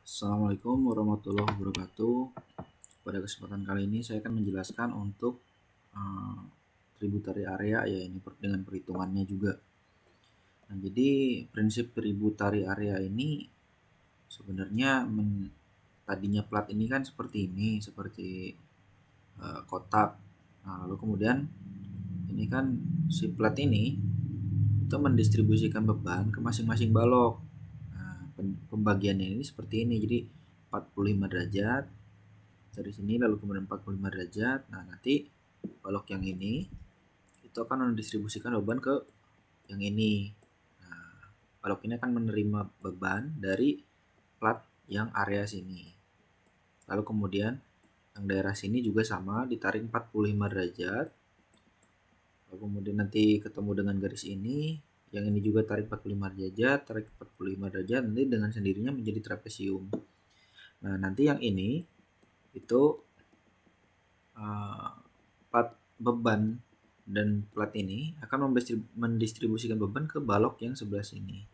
Assalamualaikum warahmatullahi wabarakatuh. Pada kesempatan kali ini saya akan menjelaskan untuk uh, tributary area ya, ini dengan perhitungannya juga. Nah, jadi prinsip tributary area ini sebenarnya tadinya plat ini kan seperti ini, seperti kotak. Nah, lalu kemudian ini kan si plat ini itu mendistribusikan beban ke masing-masing balok. Nah, pembagiannya ini seperti ini. Jadi 45 derajat dari sini, lalu kemudian 45 derajat. Nah, nanti balok yang ini itu akan mendistribusikan beban ke yang ini. Nah, balok ini akan menerima beban dari plat yang area sini. Lalu kemudian yang daerah sini juga sama, ditarik 45 derajat. Lalu kemudian nanti ketemu dengan garis ini, yang ini juga tarik 45 derajat, tarik 45 derajat, nanti dengan sendirinya menjadi trapesium. Nah, nanti yang ini itu plat beban dan plat ini akan mendistribusikan beban ke balok yang sebelah sini.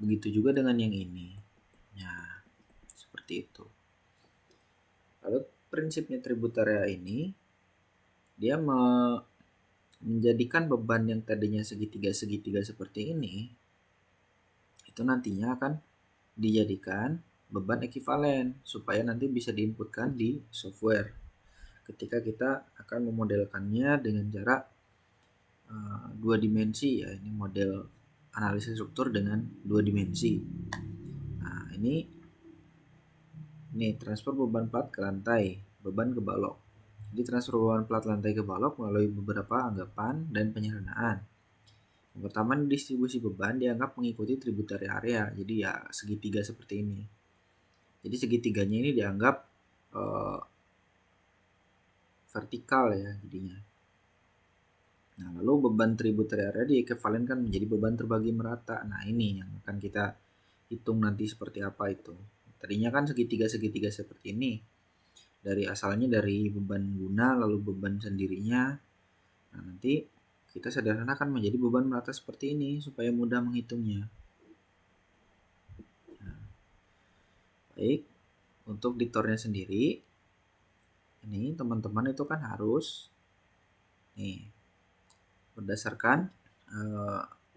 Begitu juga dengan yang ini. Nah, seperti itu. Lalu prinsipnya tributary ini dia menjadikan beban yang tadinya segitiga-segitiga seperti ini itu nantinya akan dijadikan beban ekivalen supaya nanti bisa diinputkan di software ketika kita akan memodelkannya dengan cara dua dimensi ya. Ini model analisis struktur dengan dua dimensi. Nah, ini transfer beban plat ke lantai, beban ke balok. Jadi transfer beban plat lantai ke balok melalui beberapa anggapan dan penyederhanaan. Yang pertama, distribusi beban dianggap mengikuti tributary area. Jadi ya segitiga seperti ini. Jadi segitiganya ini dianggap vertikal ya jadinya. Nah, lalu beban tributary area diekuivalenkan menjadi beban terbagi merata. Nah, ini yang akan kita hitung nanti seperti apa itu. Tadinya kan segitiga-segitiga seperti ini. Dari asalnya dari beban guna lalu beban sendirinya. Nah, nanti kita sederhanakan menjadi beban merata seperti ini supaya mudah menghitungnya. Nah, baik, untuk ditornya sendiri ini teman-teman itu kan harus berdasarkan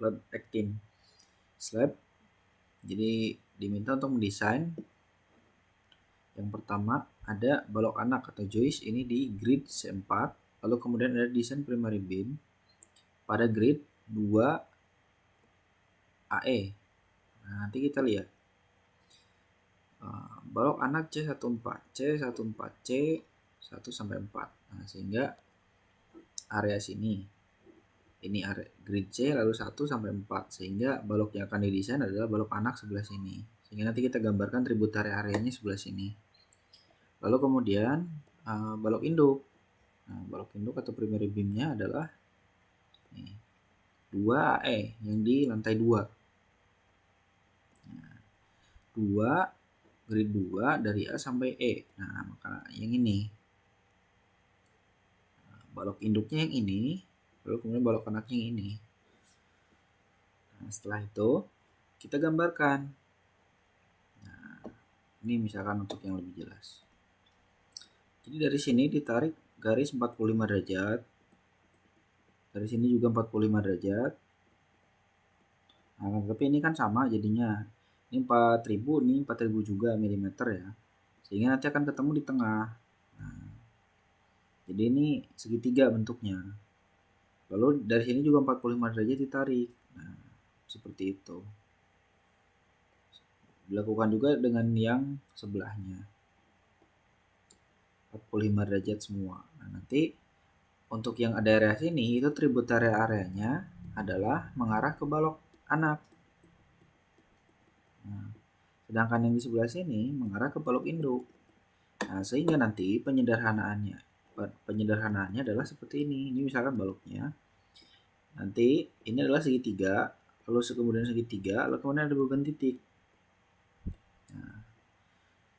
load acting slab. Jadi diminta untuk mendesain yang pertama ada balok anak atau joist ini di grid C4, lalu kemudian ada desain primary beam pada grid 2 AE. Nah, nanti kita lihat balok anak C14, C14C 1 sampai 4. Nah, sehingga area sini ini area grid C lalu 1 sampai 4, sehingga balok yang akan didesain adalah balok anak sebelah sini. Sehingga nanti kita gambarkan tributary areanya sebelah sini. Lalu kemudian balok induk. Nah, balok induk atau primary beamnya adalah 2 AE yang di lantai 2. Nah, 2 grid 2 dari A sampai E. Nah, maka yang ini. Nah, balok induknya yang ini, lalu kemudian balok anaknya yang ini. Nah, setelah itu kita gambarkan. Nah, ini misalkan untuk yang lebih jelas. Jadi dari sini ditarik garis 45 derajat. Dari sini juga 45 derajat. Nah, tapi ini kan sama jadinya. Ini 4000, ini 4000 juga milimeter ya. Sehingga nanti akan ketemu di tengah. Nah, jadi ini segitiga bentuknya. Lalu dari sini juga 45 derajat ditarik. Nah, seperti itu. Dilakukan juga dengan yang sebelahnya. 45 derajat semua. Nah, nanti untuk yang ada area sini itu tributary areanya adalah mengarah ke balok anak. Nah, sedangkan yang di sebelah sini mengarah ke balok induk. Nah, sehingga nanti penyederhanaannya adalah seperti ini. Ini misalkan baloknya. Nanti ini adalah segitiga, lalu kemudian segitiga, lalu kemudian ada beban titik. Nah,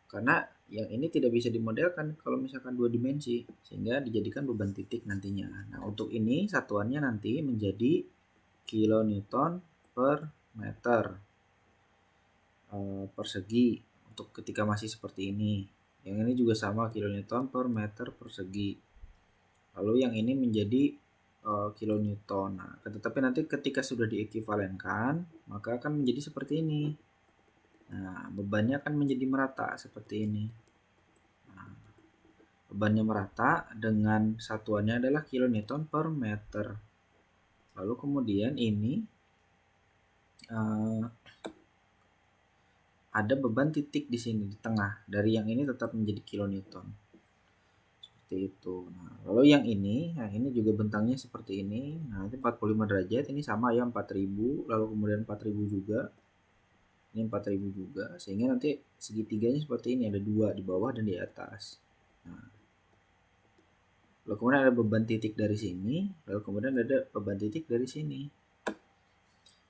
karena yang ini tidak bisa dimodelkan kalau misalkan dua dimensi, sehingga dijadikan beban titik nantinya. Nah, untuk ini satuannya nanti menjadi kilonewton per meter persegi untuk ketika masih seperti ini. Yang ini juga sama, kilonewton per meter persegi. Lalu yang ini menjadi kilonewton. Nah, tetapi nanti ketika sudah diekuivalenkan, maka akan menjadi seperti ini. Nah, bebannya akan menjadi merata seperti ini. Nah, bebannya merata dengan satuannya adalah kilonewton per meter. Lalu kemudian ini ada beban titik di sini di tengah. Dari yang ini tetap menjadi kilonewton. Seperti itu. Nah, lalu yang ini, nah ini juga bentangnya seperti ini. Nah, itu 45 derajat, ini sama ya 4000, lalu kemudian 4000 juga. Ini 4000 juga, sehingga nanti segitiganya seperti ini, ada dua di bawah dan di atas. Nah, lalu kemudian ada beban titik dari sini, lalu kemudian ada beban titik dari sini.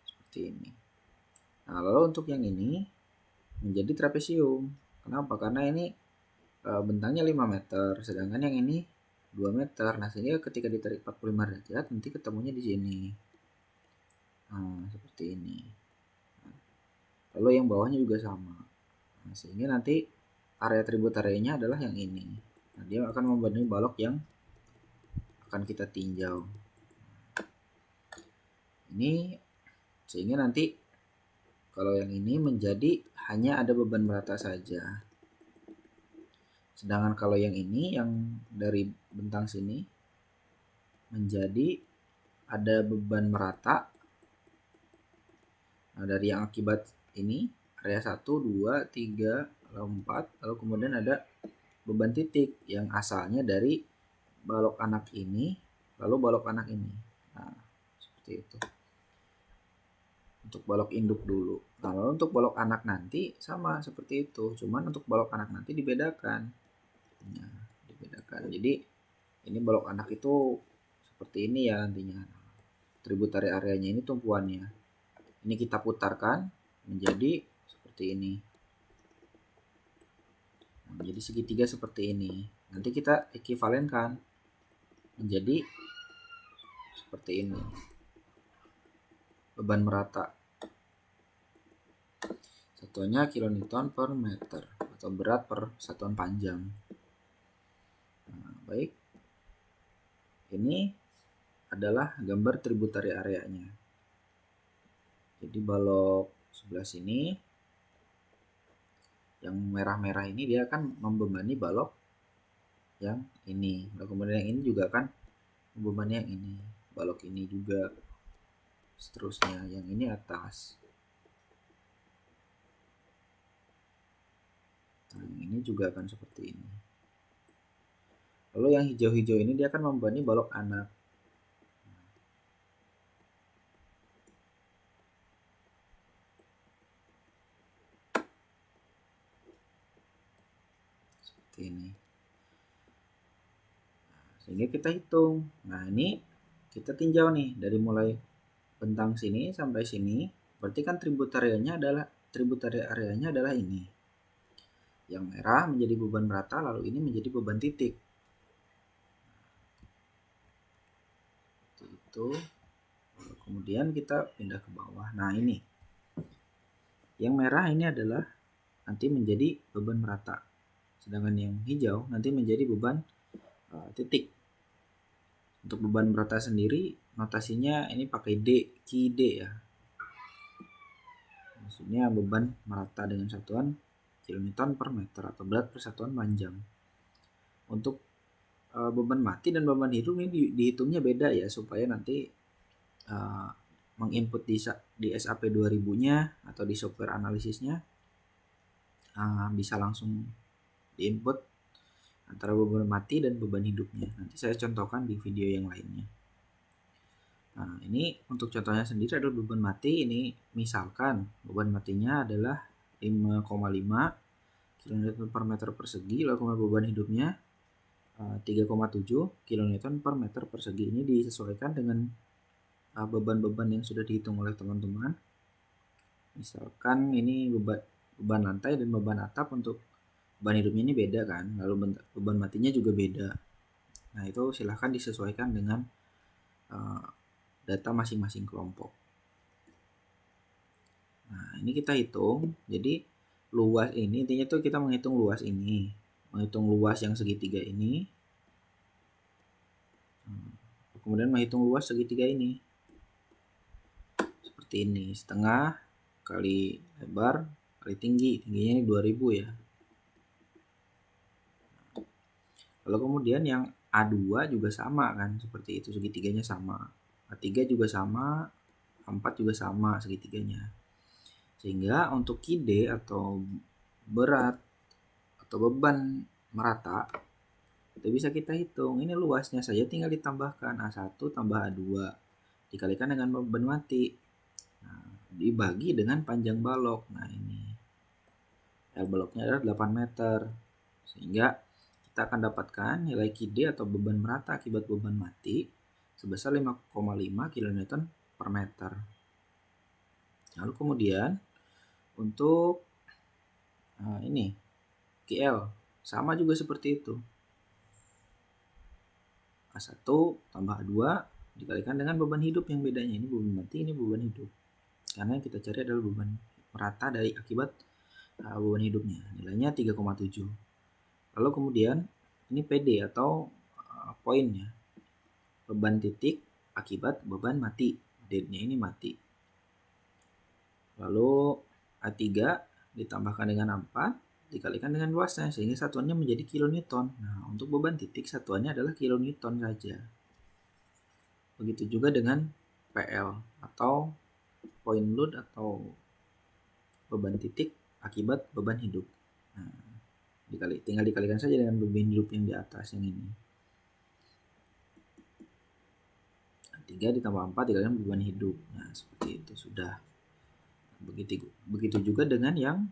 Seperti ini. Nah, lalu untuk yang ini menjadi trapesium. Kenapa? Karena ini bentangnya 5 meter, sedangkan yang ini 2 meter. Nah, sehingga ketika ditarik 45 derajat nanti ketemunya di sini. Nah, seperti ini. Lalu yang bawahnya juga sama. Nah, sehingga nanti area tribut areanya adalah yang ini. Nah, dia akan membanding balok yang akan kita tinjau. Ini sehingga nanti kalau yang ini menjadi hanya ada beban merata saja. Sedangkan kalau yang ini yang dari bentang sini menjadi ada beban merata. Nah, dari yang akibat ini area 1, 2, 3, lalu 4, lalu kemudian ada beban titik yang asalnya dari balok anak ini, lalu balok anak ini. Nah, seperti itu. Untuk balok induk dulu. Nah, lalu untuk balok anak nanti sama seperti itu. Cuman untuk balok anak nanti dibedakan. Nah, dibedakan. Jadi ini balok anak itu seperti ini ya nantinya. Tributary areanya ini tumpuannya. Ini kita putarkan menjadi seperti ini. Nah, jadi segitiga seperti ini. Nanti kita ekuivalenkan menjadi seperti ini. Beban merata. Satuannya kilonewton per meter atau berat per satuan panjang. Nah, baik. Ini adalah gambar tributary areanya. Jadi balok sebelah sini yang merah-merah ini dia akan membebani balok yang ini. Lalu kemudian yang ini juga akan membebani yang ini. Balok ini juga seterusnya. Yang ini atas. Nah, ini juga akan seperti ini. Lalu yang hijau-hijau ini dia akan membebani balok anak. Seperti ini. Nah, sehingga kita hitung. Nah, ini kita tinjau nih dari mulai bentang sini sampai sini. Berarti kan tributary areanya adalah ini. Yang merah menjadi beban merata, lalu ini menjadi beban titik. Itu. Lalu kemudian kita pindah ke bawah. Nah, ini. Yang merah ini adalah nanti menjadi beban merata. Sedangkan yang hijau nanti menjadi beban titik. Untuk beban merata sendiri notasinya ini pakai D, Ki D ya. Maksudnya beban merata dengan satuan kilonewton per meter atau berat per satuan panjang. Untuk beban mati dan beban hidup ini dihitungnya beda ya, supaya nanti menginput di SAP 2000-nya atau di software analisisnya bisa langsung diinput antara beban mati dan beban hidupnya. Nanti saya contohkan di video yang lainnya. Nah, ini untuk contohnya sendiri adalah beban mati. Ini misalkan beban matinya adalah 5,5 kN per meter persegi, lalu kemudian beban hidupnya 3,7 kN per meter persegi. Ini disesuaikan dengan beban-beban yang sudah dihitung oleh teman-teman. Misalkan ini beban lantai dan beban atap. Untuk beban hidupnya ini beda kan, lalu beban matinya juga beda. Nah, itu silahkan disesuaikan dengan data masing-masing kelompok. Nah, ini kita hitung. Jadi luas ini, intinya tuh kita menghitung luas ini, menghitung luas yang segitiga ini, kemudian menghitung luas segitiga ini. Seperti ini, setengah kali lebar kali tinggi, tingginya ini 2000 ya. Lalu kemudian yang A2 juga sama kan, seperti itu, segitiganya sama. A3 juga sama, A4 juga sama segitiganya. Sehingga untuk KD atau berat atau beban merata itu bisa kita hitung. Ini luasnya saja tinggal ditambahkan A1 tambah A2 dikalikan dengan beban mati. Nah, dibagi dengan panjang balok. Nah, ini L baloknya adalah 8 meter. Sehingga kita akan dapatkan nilai KD atau beban merata akibat beban mati sebesar 5,5 kN per meter. Lalu kemudian untuk ini KL sama juga seperti itu. A1 tambah A2 dikalikan dengan beban hidup yang bedanya. Ini beban mati, ini beban hidup. Karena yang kita cari adalah beban merata dari akibat beban hidupnya. Nilainya 3,7. Lalu kemudian ini PD atau poinnya. Beban titik akibat beban mati. D-nya ini mati. Lalu A3 ditambahkan dengan A4 dikalikan dengan luasnya sehingga satuannya menjadi kilonewton. Nah, untuk beban titik satuannya adalah kilonewton saja. Begitu juga dengan PL atau point load atau beban titik akibat beban hidup. Nah, tinggal dikalikan saja dengan beban hidup yang di atas yang ini. 3 ditambah 4 dikalikan beban hidup. Nah, seperti itu sudah. Begitu juga dengan yang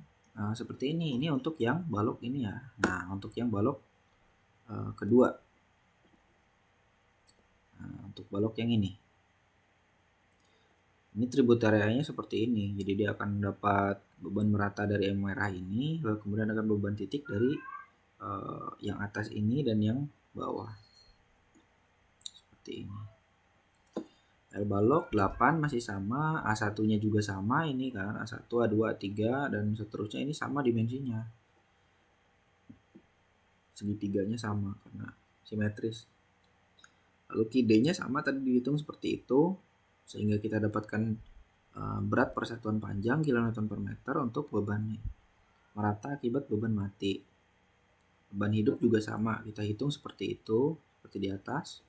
seperti ini. Ini untuk yang balok ini ya. Nah, untuk yang balok kedua. Nah, untuk balok yang ini. Ini tributarianya seperti ini. Jadi dia akan dapat beban merata dari yang merah ini, lalu kemudian akan beban titik dari yang atas ini dan yang bawah. Seperti ini. L balok 8 masih sama, A1-nya juga sama ini kan, A1, A2, A3 dan seterusnya ini sama dimensinya. Segitiganya sama karena simetris. Lalu KD-nya sama tadi dihitung seperti itu sehingga kita dapatkan berat persatuan panjang kilonewton per meter untuk beban merata akibat beban mati. Beban hidup juga sama, kita hitung seperti itu, seperti di atas.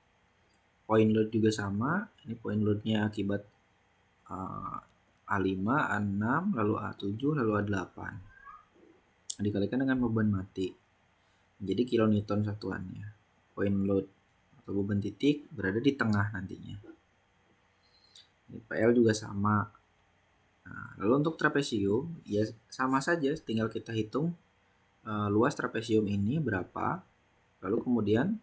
Point load juga sama, ini point loadnya akibat A5, A6, lalu A7, lalu A8. Dikalikan dengan beban mati. Jadi kilonewton satuannya. Point load atau beban titik berada di tengah nantinya. PL juga sama. Nah, lalu untuk trapesium, ya sama saja, tinggal kita hitung luas trapesium ini berapa. Lalu kemudian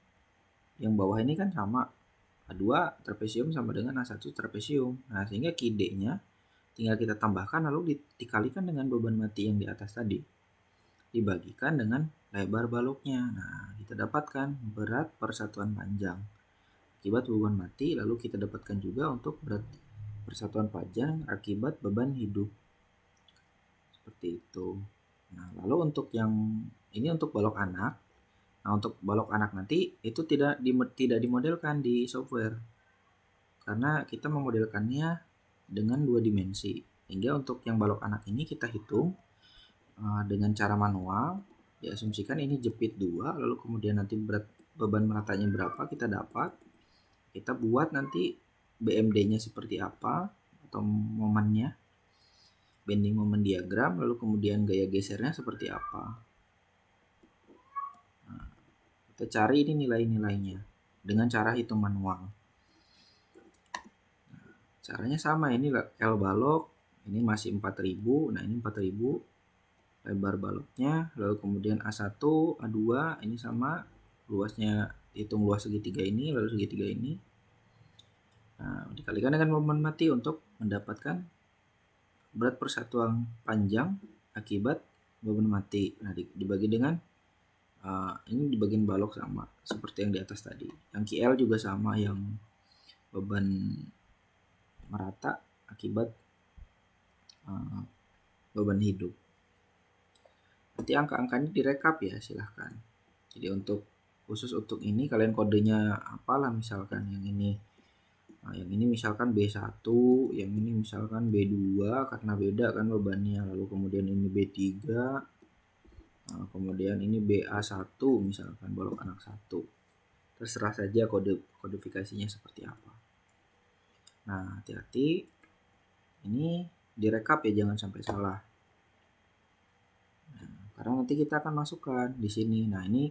yang bawah ini kan sama. A2 trapesium sama dengan A1 trapesium. Nah, sehingga KD-nya tinggal kita tambahkan lalu dikalikan dengan beban mati yang di atas tadi. Dibagikan dengan lebar baloknya. Nah, kita dapatkan berat persatuan panjang akibat beban mati, lalu kita dapatkan juga untuk berat persatuan panjang akibat beban hidup. Seperti itu. Nah, lalu untuk yang ini untuk balok anak. Nah, untuk balok anak nanti itu tidak dimodelkan di software. Karena kita memodelkannya dengan 2 dimensi. Hingga untuk yang balok anak ini kita hitung dengan cara manual. Diasumsikan ini jepit 2, lalu kemudian nanti berat beban meratanya berapa kita dapat. Kita buat nanti BMD-nya seperti apa atau momennya. Bending moment diagram, lalu kemudian gaya gesernya seperti apa. Nah, kita cari ini nilai-nilainya dengan cara hitung manual. Nah, caranya sama, ini L balok, ini masih 4000, nah ini 4000 lebar baloknya, lalu kemudian A1, A2 ini sama, luasnya hitung luas segitiga ini, lalu segitiga ini. Nah, dikalikan dengan beban mati untuk mendapatkan berat persatuan panjang akibat beban mati. Nah, dibagi dengan ini di bagian balok sama seperti yang di atas tadi. Yang KL juga sama, yang beban merata akibat beban hidup. nanti angka-angkanya direkap ya, silahkan. Jadi khusus untuk ini kalian kodenya apalah, misalkan yang ini. Nah, yang ini misalkan B1, yang ini misalkan B2 karena beda kan bebannya. Lalu kemudian ini B3, nah, kemudian ini BA1 misalkan balok anak 1. Terserah saja kodifikasinya seperti apa. Nah, hati-hati. Ini direkap ya, jangan sampai salah. Nah, karena nanti kita akan masukkan di sini. Nah, ini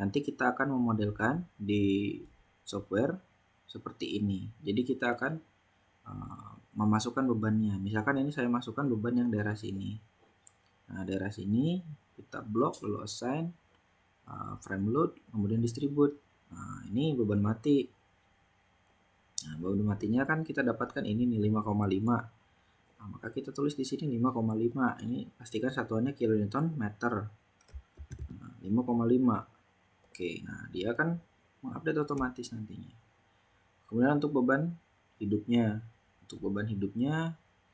nanti kita akan memodelkan di software seperti ini. Jadi kita akan memasukkan bebannya. Misalkan ini saya masukkan beban yang daerah sini. Nah, daerah sini kita blok, lalu assign, frame load, kemudian distribute. Nah, ini beban mati. Nah, beban matinya kan kita dapatkan ini nih 5,5. Nah, maka kita tulis di sini 5,5. Ini pastikan satuannya kilonewton meter. Nah, 5,5. Oke, nah dia akan mengupdate otomatis nantinya. Kemudian untuk beban hidupnya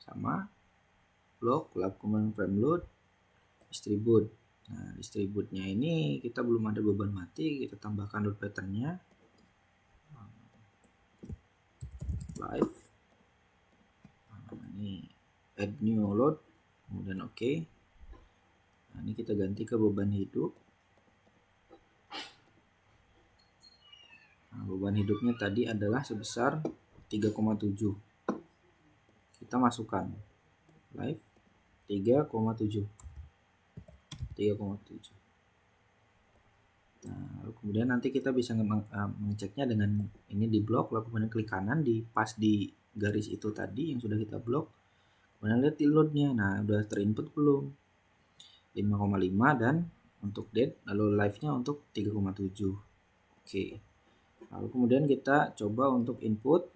sama blok, kemudian frame load, distribute. Nah, distribute-nya ini kita belum ada beban mati, kita tambahkan load pattern-nya. Live. Nah, ini add new load, kemudian oke. Nah, ini kita ganti ke beban hidup. Nah, beban hidupnya tadi adalah sebesar 3,7. Kita masukkan live 3,7. Nah, lalu kemudian nanti kita bisa mengeceknya dengan ini di blok, lalu kemudian klik kanan di pas di garis itu tadi yang sudah kita blok. Kemudian lihat di loadnya. Nah, udah terinput belum? 5,5 dan untuk dead, lalu live-nya untuk 3,7. Oke. Lalu kemudian kita coba untuk input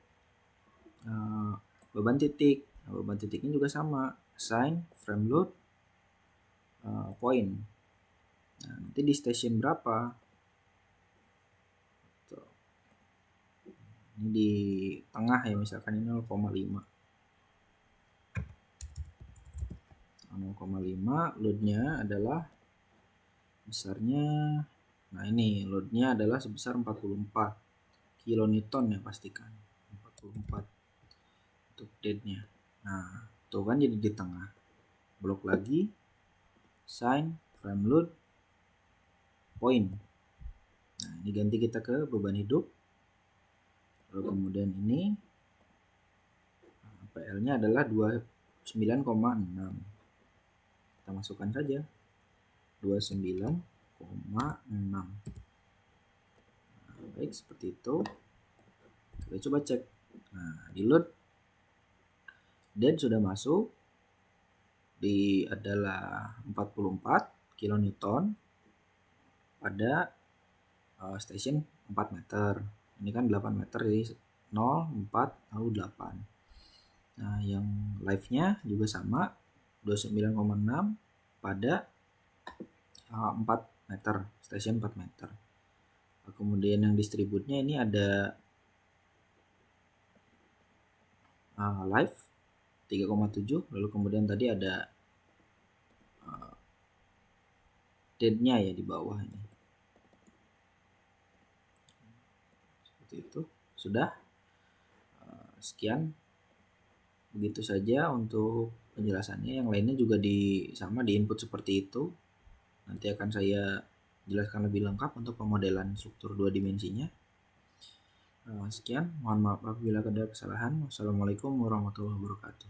beban titik. Nah, beban titiknya juga sama, assign, frame load, point. Nah, nanti di station berapa? Tuh. Ini di tengah ya, misalkan ini 0,5. 0,5, loadnya adalah besarnya, nah ini loadnya adalah sebesar 44 kilonewton ya, pastikan 44 untuk deadnya. Nah, tuh kan jadi di tengah. Blok lagi, sign, frame load, point. Nah, ini ganti kita ke beban hidup. Lalu kemudian ini PL-nya adalah 29,6. Kita masukkan saja 29,6. Nah, baik, seperti itu. Kita coba cek. Nah, di load dead sudah masuk, di adalah 44 kilonewton pada station 4 meter. Ini kan 8 meter, jadi 0, 4, lalu 8. Nah, yang live-nya juga sama, 29,6 pada 4 meter, station 4 meter. Kemudian yang distribute-nya ini ada live 3,7, lalu kemudian tadi ada dead-nya ya di bawah ini. Seperti itu. Sudah. Sekian. Begitu saja untuk penjelasannya. Yang lainnya juga sama di input seperti itu. Nanti akan saya jelaskan lebih lengkap untuk pemodelan struktur 2 dimensinya. Sekian, mohon maaf apabila ada kesalahan. Wassalamualaikum warahmatullahi wabarakatuh.